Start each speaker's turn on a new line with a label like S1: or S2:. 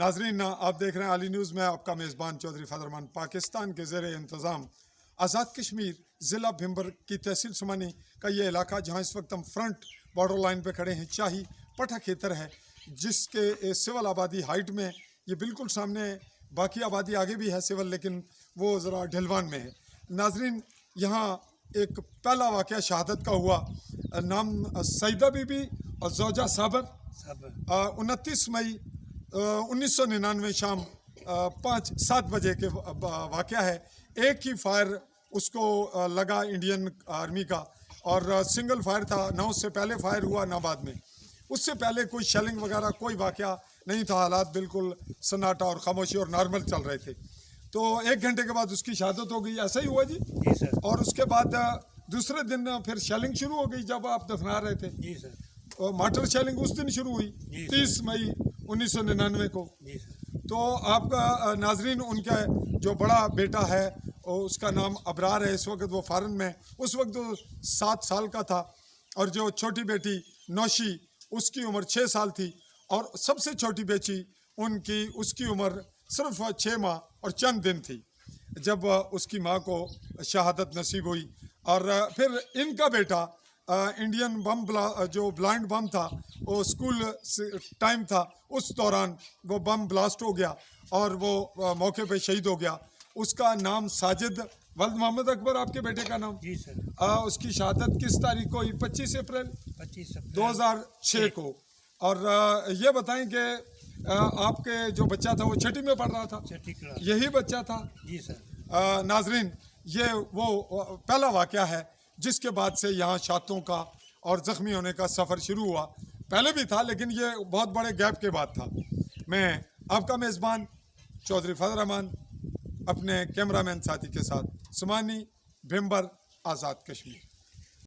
S1: ناظرین، آپ دیکھ رہے ہیں عالی نیوز میں آپ کا میزبان چودھری فائر پاکستان کے زیر انتظام آزاد کشمیر ضلع بھمبر کی تحصیل سماہنی کا یہ علاقہ جہاں اس وقت ہم فرنٹ بارڈر لائن پہ کھڑے ہیں، چاھی پٹھا کھیتر ہے جس کے سول آبادی ہائٹ میں یہ بالکل سامنے ہے. باقی آبادی آگے بھی ہے سول، لیکن وہ ذرا ڈھلوان میں ہے. ناظرین، یہاں ایک پہلا واقعہ شہادت کا ہوا. نام سعیدہ بی بی اور زوجہ صابر. 29 مئی 1999 شام 5-7 بجے کے واقعہ ہے. ایک ہی فائر اس کو لگا انڈین آرمی کا، اور سنگل فائر تھا، نہ اس سے پہلے فائر ہوا نہ بعد میں. اس سے پہلے کوئی شیلنگ وغیرہ کوئی واقعہ نہیں تھا. حالات بالکل سناٹا اور خاموشی اور نارمل چل رہے تھے. تو 1 گھنٹے کے بعد اس کی شہادت ہو گئی. ایسا ہی ہوا جی؟
S2: جی سر.
S1: اور اس کے بعد دوسرے دن پھر شیلنگ شروع ہو گئی جب آپ دفنا رہے تھے.
S2: جی سر.
S1: مارٹر شیلنگ اس دن شروع ہوئی 30 مئی 1999 کو.
S2: جی سر.
S1: تو آپ کا ناظرین، ان کا جو بڑا بیٹا ہے اس کا نام ابرار ہے. اس وقت وہ فارن میں، اس وقت وہ 7 سال کا تھا. اور جو چھوٹی بیٹی نوشی، اس کی عمر 6 سال تھی. اور سب سے چھوٹی بیٹی اس کی عمر صرف 6 ماہ اور چند دن تھی جب اس کی ماں کو شہادت نصیب ہوئی. اور پھر ان کا بیٹا انڈین بم جو بلائنڈ بم تھا، وہ اسکول ٹائم تھا، اس دوران وہ بم بلاسٹ ہو گیا اور وہ موقع پہ شہید ہو گیا. اس کا نام ساجد ولد محمد اکبر، آپ کے بیٹے کا نام.
S2: جی سر.
S1: اس کی شہادت کس تاریخ کو ہوئی؟ 25 اپریل 2006 کو. اور یہ بتائیں کہ آپ کے جو بچہ تھا وہ 6ٹھی میں پڑھ رہا تھا،
S2: 6ٹھی کلاس.
S1: یہی بچہ تھا؟
S2: جی سر.
S1: ناظرین، یہ وہ پہلا واقعہ ہے جس کے بعد سے یہاں شہادتوں کا اور زخمی ہونے کا سفر شروع ہوا. پہلے بھی تھا لیکن یہ بہت بڑے گیپ کے بعد تھا. میں آپ کا میزبان چودھری فضل الرحمان اپنے کیمرہ مین ساتھی کے ساتھ، سماہنی، بھمبر، آزاد کشمیر.